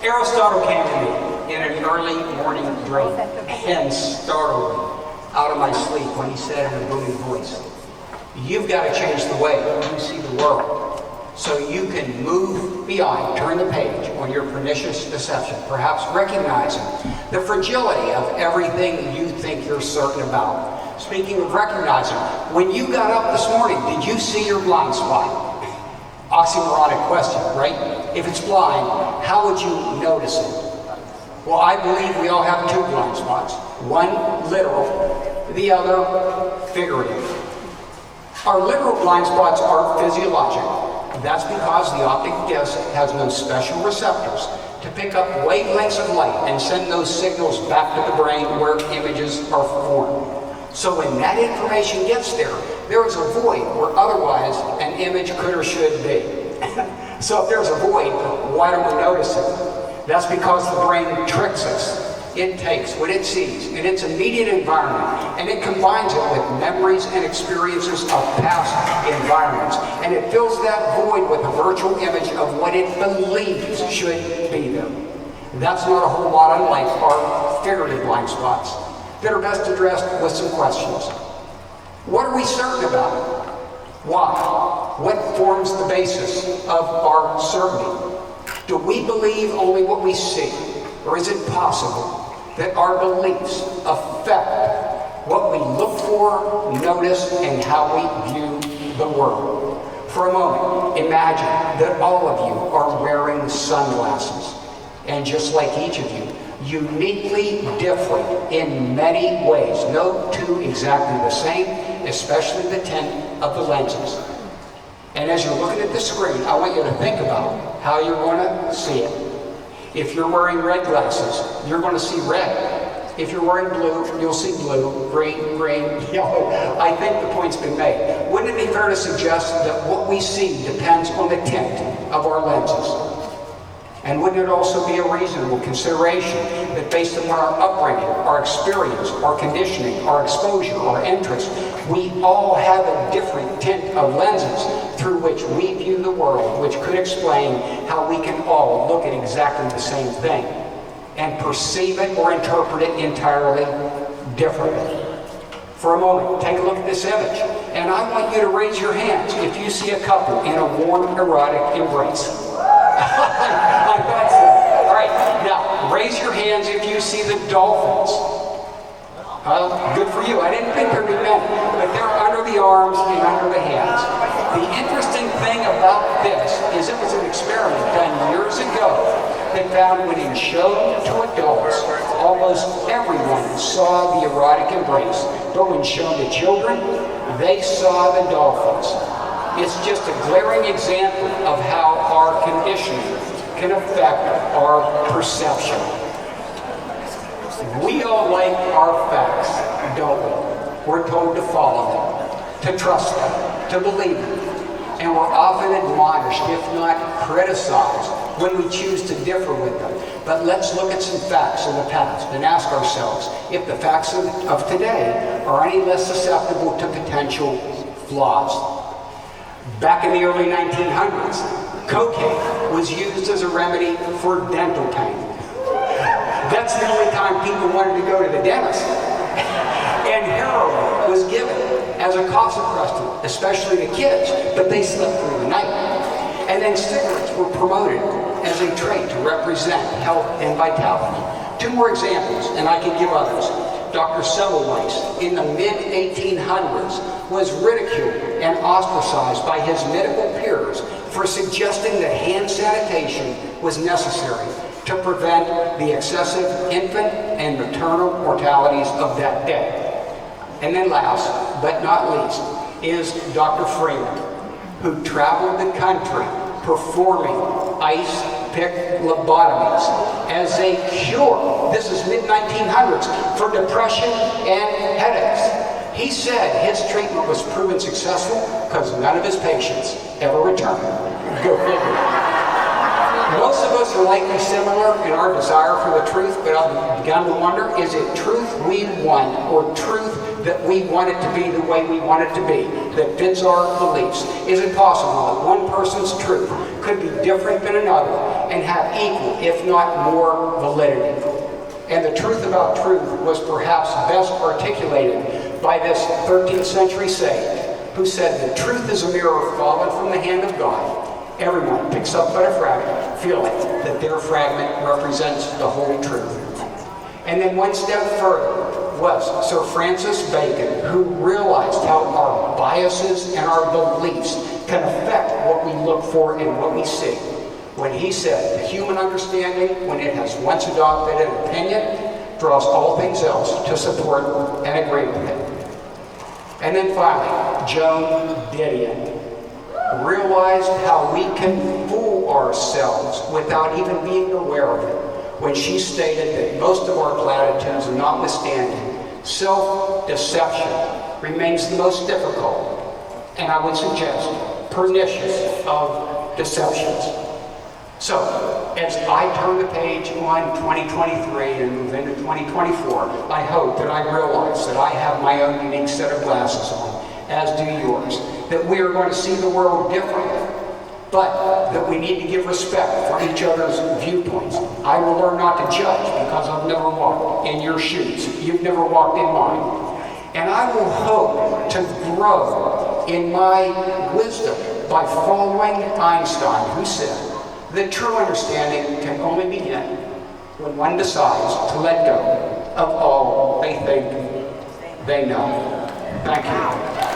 Aristotle came to me in an early morning dream and startled me out of my sleep when he said in a booming voice, "You've got to change the way you see the world so you can move beyond, turn the page on your pernicious deception, perhaps recognizing the fragility of everything you think you're certain about." Speaking of recognizing, when you got up this morning, did you see your blind spot? Oxymoronic question, right? If it's blind, how would you notice it? Well, I believe we all have two blind spots. One literal, the other figurative. Our literal blind spots are physiological. That's because the optic disc has no special receptors to pick up wavelengths of light and send those signals back to the brain where images are formed. So when that information gets there, there is a void where otherwise an image could or should be. So if there's a void, why don't we notice it? That's because the brain tricks us. It takes what it sees in its immediate environment and it combines it with memories and experiences of past environments. And it fills that void with a virtual image of what it believes should be there. That's not a whole lot unlike our figurative blind spots that are best addressed with some questions. What are we certain about? Why? What forms the basis of our certainty? Do we believe only what we see? Or is it possible that our beliefs affect what we look for, notice, and how we view the world? For a moment, imagine that all of you are wearing sunglasses. And just like each of you, uniquely different in many ways. No two exactly the same, especially the tint of the lenses. And as you're looking at the screen, I want you to think about how you're going to see it. If you're wearing red glasses, you're going to see red. If you're wearing blue, you'll see blue, green, yellow. I think the point's been made. Wouldn't it be fair to suggest that what we see depends on the tint of our lenses? And wouldn't it also be a reasonable consideration that based on our upbringing, our experience, our conditioning, our exposure, our interest, we all have a different tint of lenses through which we view the world, which could explain how we can all look at exactly the same thing and perceive it or interpret it entirely differently. For a moment, take a look at this image, and I want you to raise your hands if you see a couple in a warm, erotic embrace. I thought so. All right, now raise your hands if you see the dolphins. Good for you. I didn't think there'd be many, but they're under the arms and under the hands. The interesting thing about this is it was an experiment done years ago that found when it showed to adults, almost everyone saw the erotic embrace, but when shown to children, they saw the dolphins. It's just a glaring example of how our conditioning can affect our perception. We all like our facts, don't we? We're told to follow them, to trust them, to believe them. And we're often admonished, if not criticized, when we choose to differ with them. But let's look at some facts in the past and ask ourselves if the facts of today are any less susceptible to potential flaws. Back in the early 1900s, cocaine was used as a remedy for dental pain. That's the only time people wanted to go to the dentist. And heroin was given as a cough suppressant, especially to kids, but they slept through the night. And then cigarettes were promoted as a trait to represent health and vitality. Two more examples, and I can give others. Dr. Semmelweis, in the mid-1800s, was ridiculed and ostracized by his medical peers for suggesting that hand sanitation was necessary to prevent the excessive infant and maternal mortalities of that day. And then last, but not least, is Dr. Freeman, who traveled the country performing ice-pick lobotomies as a cure, this is mid-1900s, for depression and headaches. He said his treatment was proven successful because none of his patients ever returned. Go figure. Most of us are likely similar in our desire for the truth, but I've begun to wonder, is it truth we want or truth that we want it to be the way we want it to be, that fits our beliefs? Is it possible that one person's truth could be different than another and have equal, if not more, validity. And the truth about truth was perhaps best articulated by this 13th century sage who said, "The truth is a mirror fallen from the hand of God. Everyone picks up but a fragment, feeling that their fragment represents the whole truth." And then one step further was Sir Francis Bacon, who realized how our biases and our beliefs can affect what we look for and what we see, when he said, "The human understanding, when it has once adopted an opinion, draws all things else to support and agree with it." And then finally, Joan Didion realized how we can fool ourselves without even being aware of it, when she stated that most of our platitudes notwithstanding, self-deception remains the most difficult, and I would suggest pernicious of deceptions. So, as I turn the page on 2023 and move into 2024, I hope that I realize that I have my own unique set of glasses on, as do yours, that we are going to see the world differently, but that we need to give respect for each other's viewpoints. I will learn not to judge because I've never walked in your shoes. You've never walked in mine. And I will hope to grow in my wisdom by following Einstein, who said that true understanding can only begin when one decides to let go of all they think they know. Thank you.